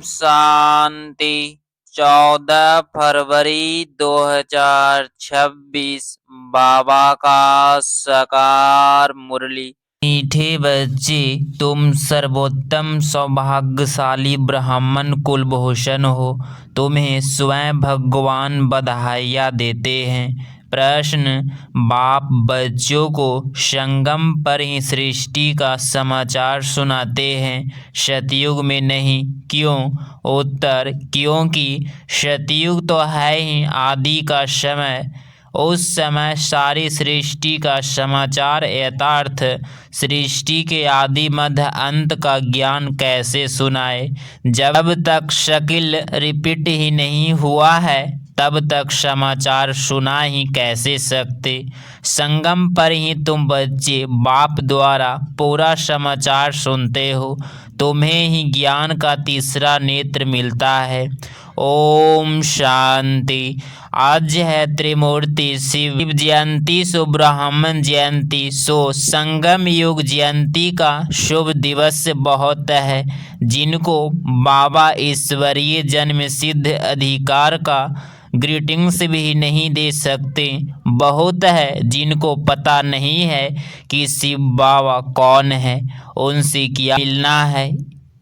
शांति। 14 फरवरी 2026 बाबा का साकार मुरली। मीठे बच्चे, तुम सर्वोत्तम सौभाग्यशाली ब्राह्मण कुलभूषण हो। तुम्हें स्वयं भगवान बधाइयाँ देते हैं। प्रश्न: बाप बच्चों को संगम पर ही सृष्टि का समाचार सुनाते हैं, सतयुग में नहीं, क्यों? उत्तर: क्योंकि सतयुग तो है ही आदि का समय। उस समय सारी सृष्टि का समाचार यथार्थ सृष्टि के आदि मध्य अंत का ज्ञान कैसे सुनाए? जब तक शकील रिपीट ही नहीं हुआ है तब तक समाचार सुना ही कैसे सकते? संगम पर ही तुम बच्चे बाप द्वारा पूरा समाचार सुनते हो। तुम्हें ही ज्ञान का तीसरा नेत्र मिलता है। ओम शांति। आज है त्रिमूर्ति शिव जयंती, सो ब्राह्मण जयंती, सो संगम युग जयंती का शुभ दिवस बहुत है। जिनको बाबा ईश्वरीय जन्म सिद्ध अधिकार का ग्रीटिंग्स भी नहीं दे सकते, बहुत है जिनको पता नहीं है कि शिव बाबा कौन है, उनसे क्या मिलना है,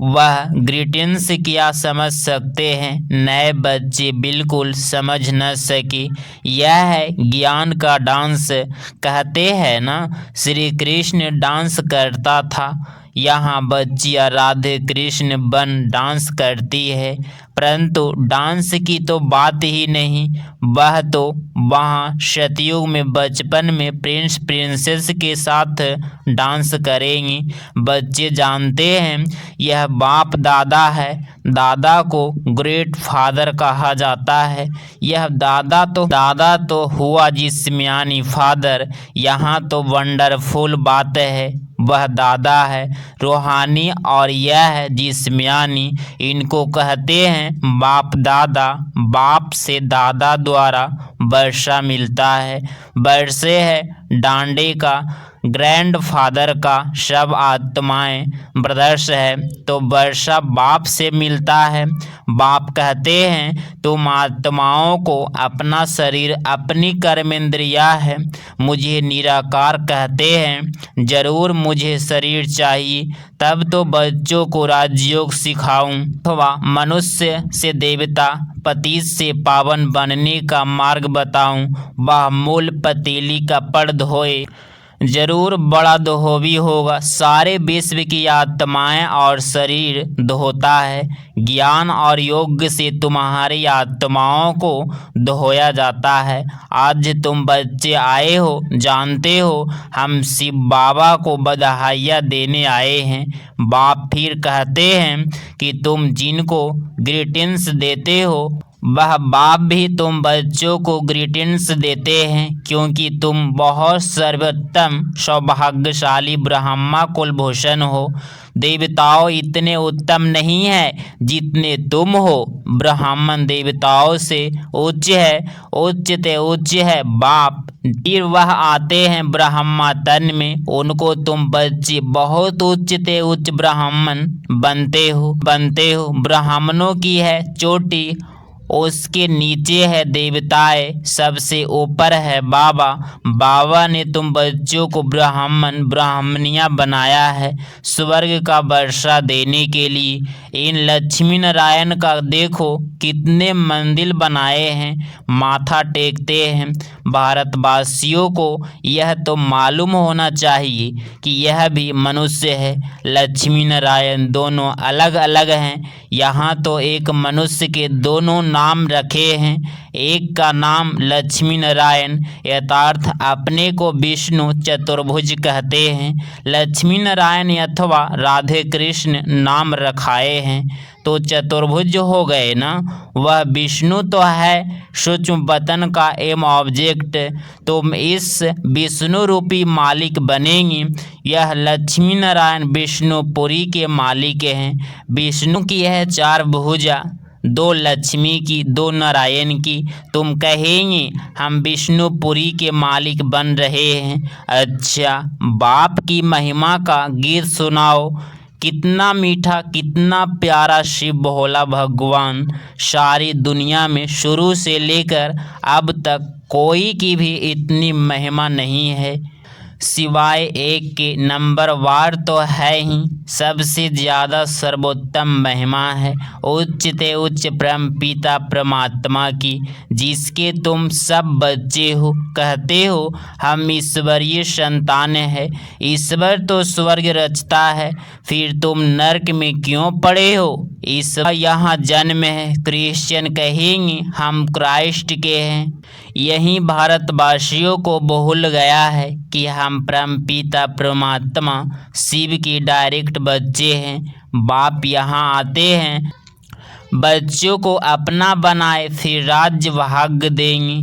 वह ग्रीटिंग्स क्या समझ सकते हैं। नए बच्चे बिल्कुल समझ न सके। यह है ज्ञान का डांस। कहते हैं ना, श्री कृष्ण डांस करता था, यहाँ बच्चियाँ राधे कृष्ण बन डांस करती है। परंतु डांस की तो बात ही नहीं, वह तो वहाँ सतयुग में बचपन में प्रिंस प्रिंसेस के साथ डांस करेंगी। बच्चे जानते हैं यह बाप दादा है। दादा को ग्रेट फादर कहा जाता है। यह दादा तो हुआ जिस्मानी फादर। यहाँ तो वंडरफुल बात है, वह दादा है रूहानी और यह है जिस्मानी। इनको कहते हैं बाप दादा। बाप से दादा द्वारा वर्षा मिलता है। वर्षे है डांडे का, ग्रैंड फादर का, सब आत्माएं ब्रदर्स है, तो वर्षा बाप से मिलता है। बाप कहते हैं तुम आत्माओं को अपना शरीर अपनी कर्मेंद्रिया है। मुझे निराकार कहते हैं, जरूर मुझे शरीर चाहिए, तब तो बच्चों को राजयोग सिखाऊं अथवा मनुष्य से देवता, पति से पावन बनने का मार्ग बताऊं। वह मूल पतीली का पड़ धोए, जरूर बड़ा धोबी होगा। सारे विश्व की आत्माएं और शरीर धोता है। ज्ञान और योग से तुम्हारी आत्माओं को धोया जाता है। आज तुम बच्चे आए हो, जानते हो हम शिव बाबा को बधाइयाँ देने आए हैं। बाप फिर कहते हैं कि तुम जिनको ग्रीटिंग्स देते हो, वह बाप भी तुम बच्चों को ग्रीटिंग्स देते हैं, क्योंकि तुम बहुत सर्वोत्तम सौभाग्यशाली ब्रह्मा कुलभूषण हो। देवताओं इतने उत्तम नहीं है जितने तुम हो। ब्राह्मण देवताओं से उच्च है, उच्चते उच्च है बाप। फिर वह आते हैं ब्रह्मा तन में, उनको तुम बच्चे बहुत उच्चते उच्च ब्राह्मण बनते हो। ब्राह्मणों की है चोटी, उसके नीचे है देवताएं, सबसे ऊपर है बाबा। बाबा ने तुम बच्चों को ब्राह्मण ब्राह्मणियाँ बनाया है स्वर्ग का वर्षा देने के लिए। इन लक्ष्मी नारायण का देखो कितने मंदिर बनाए हैं, माथा टेकते हैं। भारतवासियों को यह तो मालूम होना चाहिए कि यह भी मनुष्य है। लक्ष्मी नारायण दोनों अलग अलग हैं। यहाँ तो एक मनुष्य के दोनों नाम रखे हैं। एक का नाम लक्ष्मी नारायण, यथार्थ अपने को विष्णु चतुर्भुज कहते हैं। लक्ष्मी नारायण अथवा राधे कृष्ण नाम रखाए हैं तो चतुर्भुज हो गए ना। वह विष्णु तो है सूक्ष्म वतन का एम ऑब्जेक्ट। तुम इस विष्णु रूपी मालिक बनेंगी। यह लक्ष्मी नारायण विष्णुपुरी के मालिक हैं। विष्णु की है 4 भुजा, 2 लक्ष्मी की, 2 नारायण की। तुम कहेंगे हम विष्णुपुरी के मालिक बन रहे हैं। अच्छा, बाप की महिमा का गीत सुनाओ। कितना मीठा कितना प्यारा शिव भोला भगवान। सारी दुनिया में शुरू से लेकर अब तक कोई की भी इतनी महिमा नहीं है, सिवाय एक के। नंबर वार तो है ही, सबसे ज़्यादा सर्वोत्तम महिमा है उच्च ते उच्च परम पिता परमात्मा की, जिसके तुम सब बच्चे हो। कहते हो हम ईश्वरीय संतान है। ईश्वर तो स्वर्ग रचता है, फिर तुम नरक में क्यों पड़े हो? ईश्वर यहाँ जन्म है। क्रिश्चियन कहेंगे हम क्राइस्ट के हैं। यही भारतवासियों को भूल गया है कि हम परम पिता परमात्मा शिव के डायरेक्ट बच्चे हैं। बाप यहाँ आते हैं, बच्चों को अपना बनाए, फिर राज्य भाग देंगे।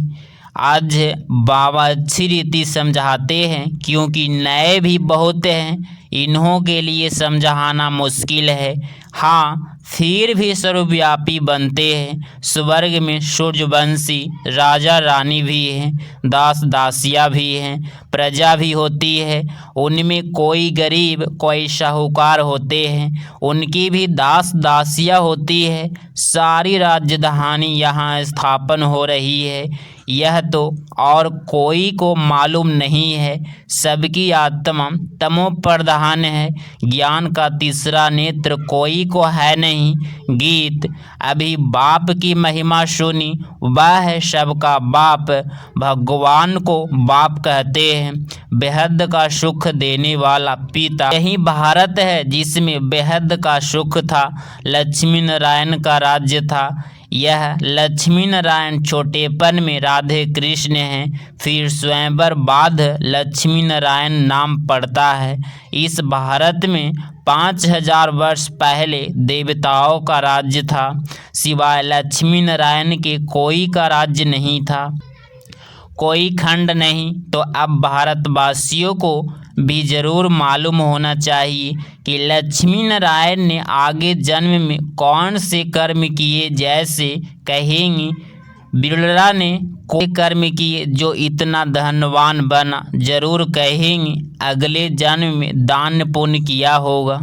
आज बाबा अच्छी रीति समझाते हैं, क्योंकि नए भी बहुत हैं, इन्हों के लिए समझाना मुश्किल है। हाँ, फिर भी सर्वव्यापी बनते हैं। स्वर्ग में सूर्यवंशी राजा रानी भी हैं, दास दासियाँ भी हैं, प्रजा भी होती है। उनमें कोई गरीब कोई साहूकार होते हैं, उनकी भी दास दासियाँ होती है। सारी राजधानी यहाँ स्थापन हो रही है, यह तो और कोई को मालूम नहीं है। सबकी आत्मा तमो प्रधान है, ज्ञान का तीसरा नेत्र कोई को है नहीं। गीत अभी बाप की महिमा सुनी, वह है सबका बाप। भगवान को बाप कहते हैं, बेहद का सुख देने वाला पिता। यही भारत है जिसमें बेहद का सुख था, लक्ष्मी नारायण का राज्य था। यह लक्ष्मी नारायण छोटेपन में राधे कृष्ण हैं, फिर स्वयंवर बाद लक्ष्मी नारायण नाम पड़ता है। इस भारत में 5000 वर्ष पहले देवताओं का राज्य था, सिवाय लक्ष्मी नारायण के कोई का राज्य नहीं था, कोई खंड नहीं। तो अब भारतवासियों को भी जरूर मालूम होना चाहिए कि लक्ष्मी नारायण ने आगे जन्म में कौन से कर्म किए। जैसे कहेंगे बिरला ने कोई कर्म किए जो इतना धनवान बना, जरूर कहेंगे अगले जन्म में दान पुण्य किया होगा।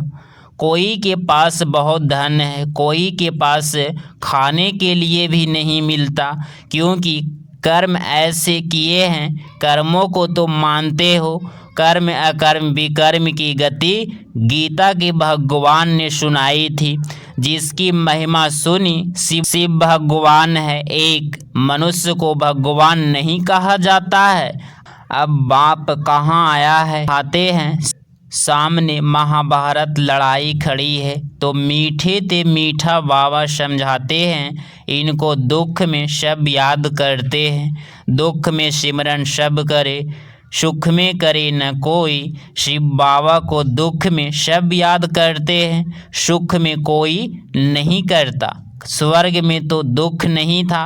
कोई के पास बहुत धन है, कोई के पास खाने के लिए भी नहीं मिलता, क्योंकि कर्म ऐसे किए हैं। कर्मों को तो मानते हो, कर्म अकर्म विकर्म की गति गीता के भगवान ने सुनाई थी, जिसकी महिमा सुनी। शिव भगवान है एक, मनुष्य को भगवान नहीं कहा जाता है। अब बाप कहाँ आया है? आते हैं सामने महाभारत लड़ाई खड़ी है, तो मीठे ते मीठा बाबा समझाते हैं। इनको दुख में सब याद करते हैं, दुख में सिमरन सब करे, सुख में करे न कोई। शिव बाबा को दुख में सब याद करते हैं, सुख में कोई नहीं करता। स्वर्ग में तो दुख नहीं था,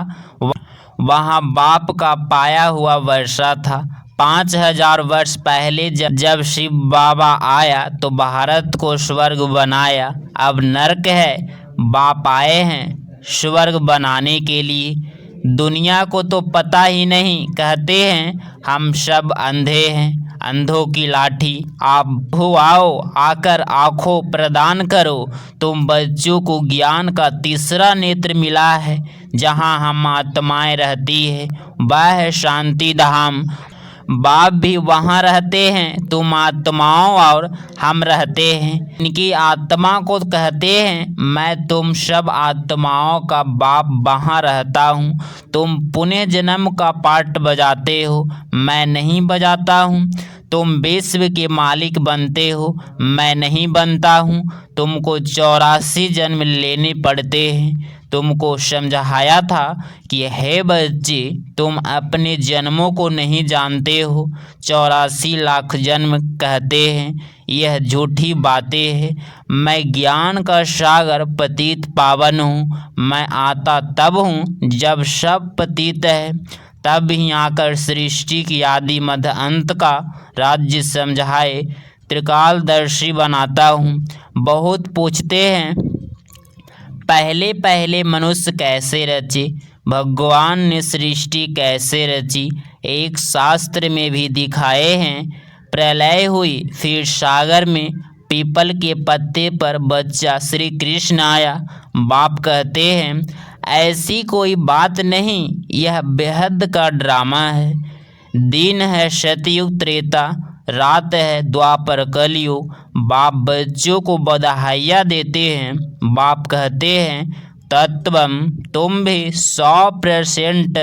वहाँ बाप का पाया हुआ वर्षा था। 5000 वर्ष पहले जब शिव बाबा आया तो भारत को स्वर्ग बनाया। अब नरक है, बाप आए हैं स्वर्ग बनाने के लिए। दुनिया को तो पता ही नहीं, कहते हैं हम सब अंधे हैं, अंधों की लाठी। आप हो आओ, आकर आँखों प्रदान करो। तुम बच्चों को ज्ञान का तीसरा नेत्र मिला है, जहाँ हम आत्माएं रहती है, वह है शांति धाम। बाप भी वहाँ रहते हैं, तुम आत्माओं और हम रहते हैं। इनकी आत्मा को कहते हैं मैं तुम सब आत्माओं का बाप वहाँ रहता हूँ। तुम पुण्य जन्म का पाठ बजाते हो, मैं नहीं बजाता हूँ। तुम विश्व के मालिक बनते हो, मैं नहीं बनता हूँ। तुमको 84 जन्म लेने पड़ते हैं। तुमको समझाया था कि हे बच्चे, तुम अपने जन्मों को नहीं जानते हो। 84 लाख जन्म कहते हैं, यह झूठी बातें हैं। मैं ज्ञान का सागर पतित पावन हूँ। मैं आता तब हूँ जब सब पतित है, तब ही आकर सृष्टि की आदि मध्य अंत का राज्य समझाए त्रिकालदर्शी बनाता हूँ। बहुत पूछते हैं पहले पहले मनुष्य कैसे रचे, भगवान ने सृष्टि कैसे रची। एक शास्त्र में भी दिखाए हैं, प्रलय हुई, फिर सागर में पीपल के पत्ते पर बच्चा श्री कृष्ण आया। बाप कहते हैं ऐसी कोई बात नहीं, यह बेहद का ड्रामा है। दिन है सतयुग त्रेता, रात है द्वापर कलयुग। बाप बच्चों को बधाइयाँ देते हैं। बाप कहते हैं तत्वम तुम भी 100%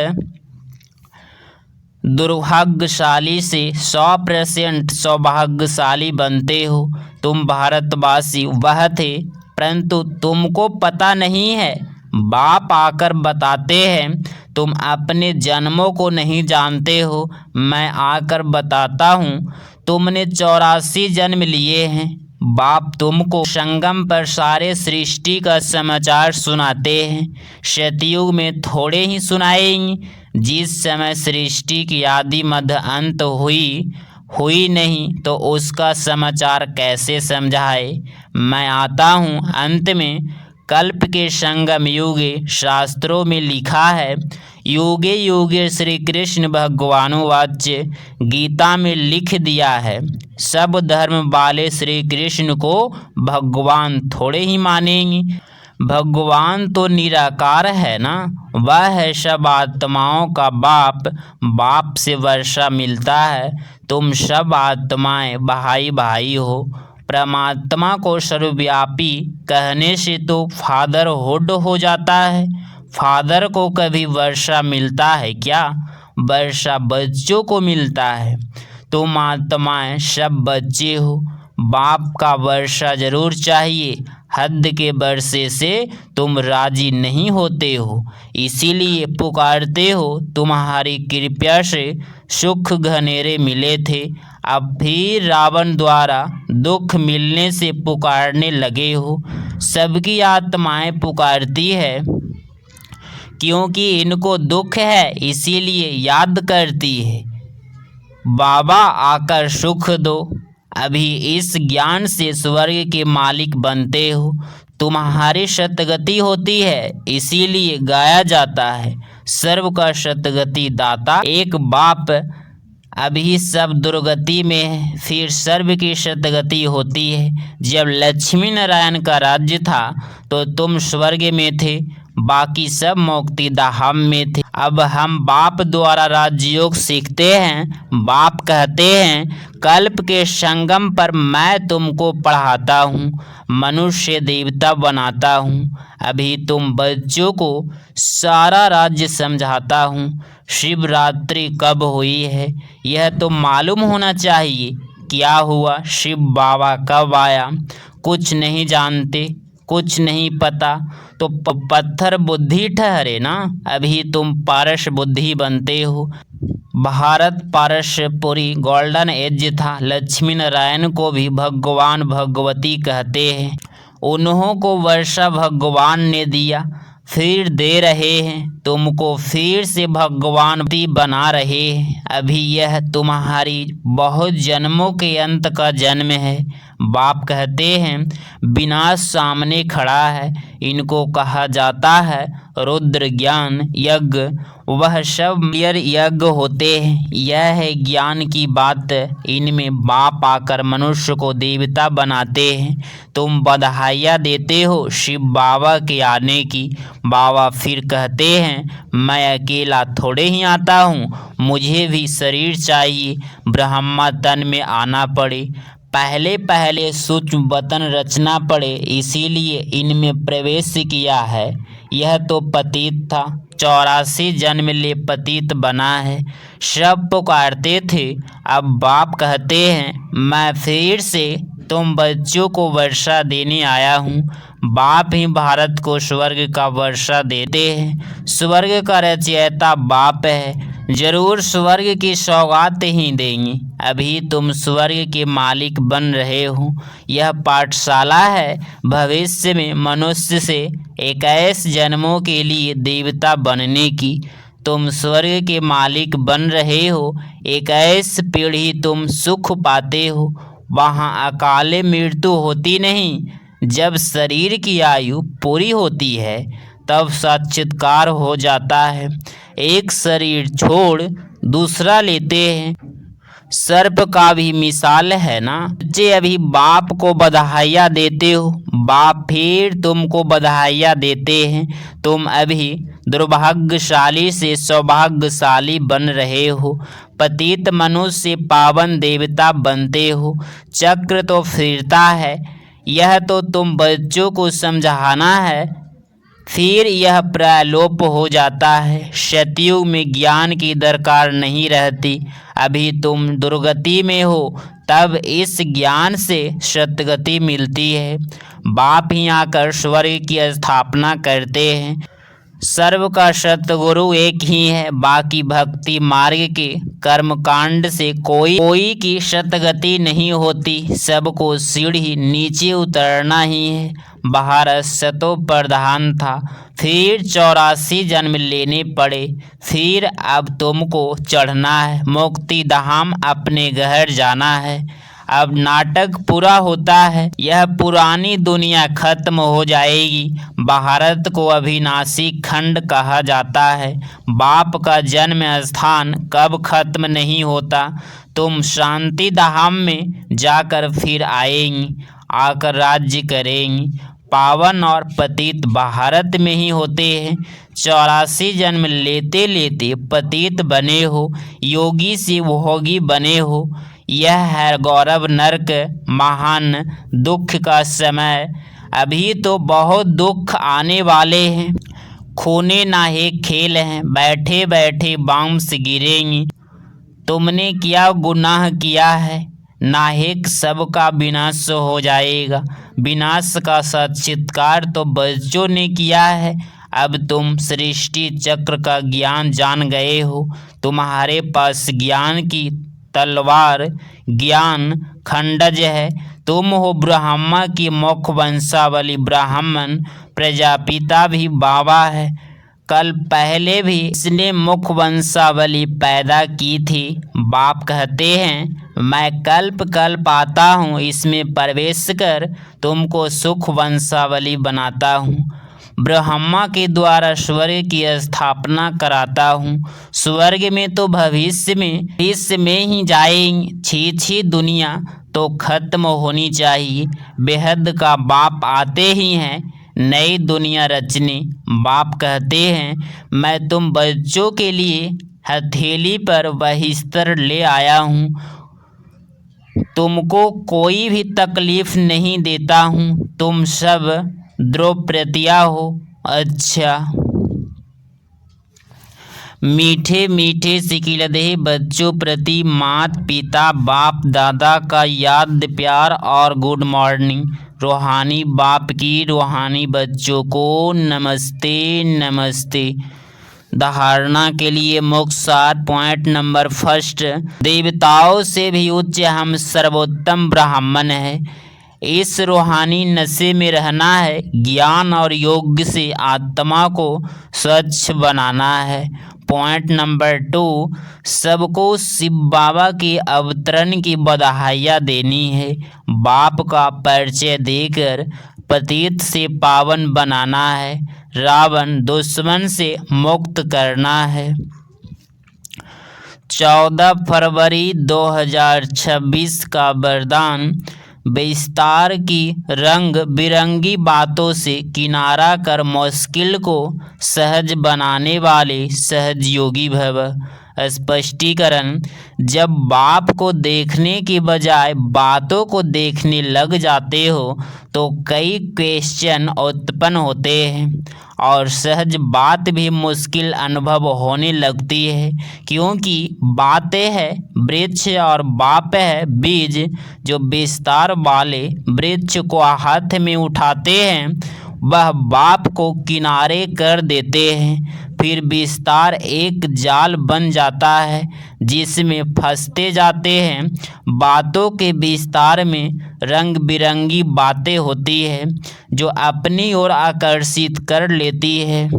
दुर्भाग्यशाली से 100% सौभाग्यशाली बनते हो। तुम भारतवासी वह थे, परंतु तुमको पता नहीं है। बाप आकर बताते हैं तुम अपने जन्मों को नहीं जानते हो। मैं आकर बताता हूँ तुमने 84 जन्म लिए हैं। बाप तुमको संगम पर सारे सृष्टि का समाचार सुनाते हैं। सतयुग में थोड़े ही सुनाएंगे। जिस समय सृष्टि की आदि मध्य अंत हुई नहीं तो उसका समाचार कैसे समझाए। मैं आता हूँ अंत में। कल्प के संगम युगे शास्त्रों में लिखा है, युगे युगे श्री कृष्ण भगवानुवाच्य गीता में लिख दिया है। सब धर्म वाले श्री कृष्ण को भगवान थोड़े ही मानेंगे। भगवान तो निराकार है ना, वह है सब आत्माओं का बाप। बाप से वर्षा मिलता है। तुम सब आत्माएं भाई भाई हो। परमात्मा को सर्वव्यापी कहने से तो फादरहुड हो जाता है। फादर को कभी वर्षा मिलता है क्या? वर्षा बच्चों को मिलता है। तुम आत्माएं सब बच्चे हो। बाप का वर्षा जरूर चाहिए। हद के वर्षे से तुम राजी नहीं होते हो, इसीलिए पुकारते हो। तुम्हारी कृपा से सुख घनेरे मिले थे, अब फिर रावण द्वारा दुख मिलने से पुकारने लगे हो। सबकी आत्माएं पुकारती है क्योंकि इनको दुख है, इसीलिए याद करती है। बाबा आकर सुख दो। अभी इस ज्ञान से स्वर्ग के मालिक बनते हो। तुम्हारी शतगति होती है, इसीलिए गाया जाता है सर्व का शतगति दाता एक बाप। अभी सब दुर्गति में है, फिर सर्व की शतगति होती है। जब लक्ष्मी नारायण का राज्य था तो तुम स्वर्ग में थे, बाकी सब मुक्ति धाम में थे। अब हम बाप द्वारा राजयोग सीखते हैं। बाप कहते हैं कल्प के संगम पर मैं तुमको पढ़ाता हूँ, मनुष्य देवता बनाता हूँ। अभी तुम बच्चों को सारा राज्य समझाता हूँ। शिवरात्रि कब हुई है यह तो मालूम होना चाहिए। क्या हुआ, शिव बाबा कब आया, कुछ नहीं जानते, कुछ नहीं पता तो पत्थर बुद्धि ठहरे ना। अभी तुम पारस बुद्धि बनते हो। भारत पारसपुरी गोल्डन एज था। लक्ष्मी नारायण को भी भगवान भगवती कहते हैं। उन्हों को वर्षा भगवान ने दिया, फिर दे रहे हैं तुमको, फिर से भगवान भी बना रहे हैं। अभी यह तुम्हारी बहुत जन्मों के अंत का जन्म है। बाप कहते हैं विनाश सामने खड़ा है। इनको कहा जाता है रुद्र ज्ञान यज्ञ। वह सब यज्ञ होते हैं। यह है ज्ञान की बात। इनमें बाप आकर मनुष्य को देवता बनाते हैं। तुम बधाइयाँ देते हो शिव बाबा के आने की। बाबा फिर कहते हैं मैं अकेला थोड़े ही आता हूँ, मुझे भी शरीर चाहिए। ब्रह्मा तन में आना पड़े, पहले सूक्ष्म बतन रचना पड़े, इसीलिए इनमें प्रवेश किया है। यह तो पतित था, 84 जन्म ले पतित बना है। सब पुकारते थे। अब बाप कहते हैं मैं फिर से तुम बच्चों को वर्षा देने आया हूँ। बाप ही भारत को स्वर्ग का वर्षा देते हैं। स्वर्ग का रचयिता बाप है, जरूर स्वर्ग की सौगात ही देंगे। अभी तुम स्वर्ग के मालिक बन रहे हो। यह पाठशाला है भविष्य में मनुष्य से 21 जन्मों के लिए देवता बनने की। तुम स्वर्ग के मालिक बन रहे हो। 21 पीढ़ी तुम सुख पाते हो। वहाँ अकाले मृत्यु होती नहीं। जब शरीर की आयु पूरी होती है तब साक्षात्कार हो जाता है। एक शरीर छोड़ दूसरा लेते हैं सर्प का भी मिसाल है ना। बच्चे अभी बाप को बधाइयाँ देते हो, बाप फिर तुमको बधाइयाँ देते हैं। तुम अभी दुर्भाग्यशाली से सौभाग्यशाली बन रहे हो, पतित मनुष्य पावन देवता बनते हो। चक्र तो फिरता है, यह तो तुम बच्चों को समझाना है, फिर यह प्रलोप हो जाता है। सतयुग में ज्ञान की दरकार नहीं रहती। अभी तुम दुर्गति में हो, तब इस ज्ञान से सतगति मिलती है। बाप ही आकर स्वर्ग की स्थापना करते हैं। सर्व का सतगुरु एक ही है। बाकी भक्ति मार्ग के कर्मकांड से कोई की सतगति नहीं होती। सबको सीढ़ी नीचे उतरना ही है। भारत सतो प्रधान था, फिर 84 जन्म लेने पड़े, फिर अब तुमको चढ़ना है, मुक्ति धाम अपने घर जाना है। अब नाटक पूरा होता है, यह पुरानी दुनिया खत्म हो जाएगी। भारत को अविनाशी खंड कहा जाता है। बाप का जन्म स्थान कब खत्म नहीं होता। तुम शांति धाम में जाकर फिर आएंगी, आकर राज्य करेंगी। पावन और पतित भारत में ही होते हैं। 84 जन्म लेते लेते पतित बने हो, योगी से भोगी बने हो। यह है गौरव नरक महान दुख का समय। अभी तो बहुत दुख आने वाले हैं। खूने नाहे खेल हैं, बैठे बैठे बाम से गिरेंगी। तुमने क्या गुनाह किया है, नाहेक सबका विनाश हो जाएगा। विनाश का साक्षात्कार तो बच्चों ने किया है। अब तुम सृष्टि चक्र का ज्ञान जान गए हो। तुम्हारे पास ज्ञान की तलवार ज्ञान खंडज है। तुम हो ब्रह्मा की मुख वंशावली ब्राह्मण। प्रजापिता भी बाबा है। कल पहले भी इसने मुख वंशावली पैदा की थी। बाप कहते हैं मैं कल्प कल्प आता हूँ, इसमें प्रवेश कर तुमको सुख वंशावली बनाता हूँ। ब्रह्मा के द्वारा स्वर्ग की स्थापना कराता हूँ। स्वर्ग में तो भविष्य में ही जाएंगे। छी दुनिया तो खत्म होनी चाहिए। बेहद का बाप आते ही हैं नई दुनिया रचने। बाप कहते हैं मैं तुम बच्चों के लिए हथेली पर बहिस्तर ले आया हूँ। तुमको कोई भी तकलीफ नहीं देता हूँ। तुम सब द्रौपदिया हो। अच्छा, मीठे मीठे सिकिलदेह बच्चों प्रति मात पिता बाप दादा का याद प्यार और गुड मॉर्निंग। रूहानी बाप की रूहानी बच्चों को नमस्ते नमस्ते। धारणा के लिए मुख्य सार पॉइंट नंबर फर्स्ट, देवताओं से भी उच्च हम सर्वोत्तम ब्राह्मण है। इस रूहानी नशे में रहना है। ज्ञान और योग से आत्मा को स्वच्छ बनाना है। पॉइंट नंबर 2, सबको शिव बाबा के अवतरण की बधाइयाँ देनी है। बाप का परिचय देकर पतित से पावन बनाना है। रावण दुश्मन से मुक्त करना है। 14 फरवरी 2026 का वरदान, विस्तार की रंग बिरंगी बातों से किनारा कर मुश्किल को सहज बनाने वाले सहज योगी भव। स्पष्टीकरण, जब बाप को देखने की बजाय बातों को देखने लग जाते हो तो कई क्वेश्चन उत्पन्न होते हैं और सहज बात भी मुश्किल अनुभव होने लगती है, क्योंकि बातें है वृक्ष और बाप है बीज। जो विस्तार वाले वृक्ष को हाथ में उठाते हैं वह बाप को किनारे कर देते हैं। फिर विस्तार एक जाल बन जाता है जिसमें फंसते जाते हैं। बातों के विस्तार में रंग बिरंगी बातें होती है जो अपनी ओर आकर्षित कर लेती है।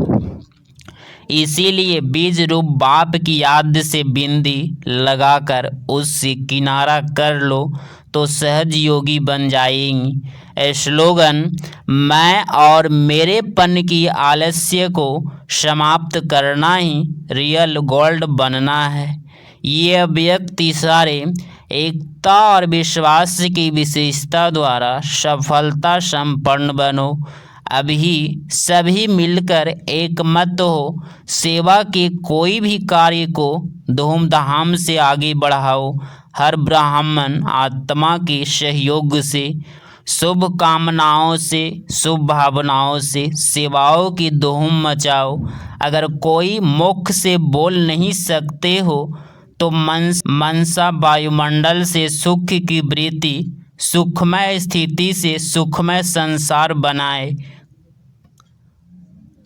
इसीलिए बीज रूप बाप की याद से बिंदी लगाकर उससे किनारा कर लो तो सहज योगी बन जाएंगी। स्लोगन, मैं और मेरेपन की आलस्य को समाप्त करना ही रियल गोल्ड बनना है। ये व्यक्ति सारे एकता और विश्वास की विशेषता द्वारा सफलता संपन्न बनो। अभी सभी मिलकर एकमत हो, सेवा के कोई भी कार्य को धूमधाम से आगे बढ़ाओ। हर ब्राह्मण आत्मा के सहयोग से, शुभ कामनाओं से, शुभ भावनाओं से सेवाओं की धूम मचाओ। अगर कोई मुख से बोल नहीं सकते हो तो मनसा वायुमंडल से सुख की वृत्ति, सुखमय स्थिति से सुखमय संसार बनाए।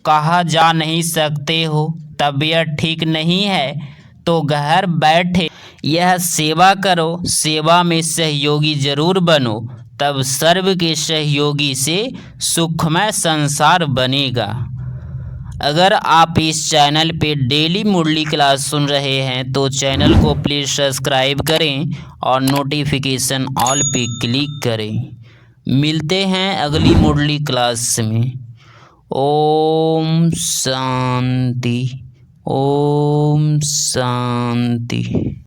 कहा जा नहीं सकते हो, तबीयत ठीक नहीं है तो घर बैठे यह सेवा करो, सेवा में सहयोगी जरूर बनो, तब सर्व के सहयोगी से सुखमय संसार बनेगा। अगर आप इस चैनल पे डेली मुरली क्लास सुन रहे हैं तो चैनल को प्लीज़ सब्सक्राइब करें और नोटिफिकेशन ऑल पे क्लिक करें। मिलते हैं अगली मुरली क्लास में। ओम शांति, ओम शांति।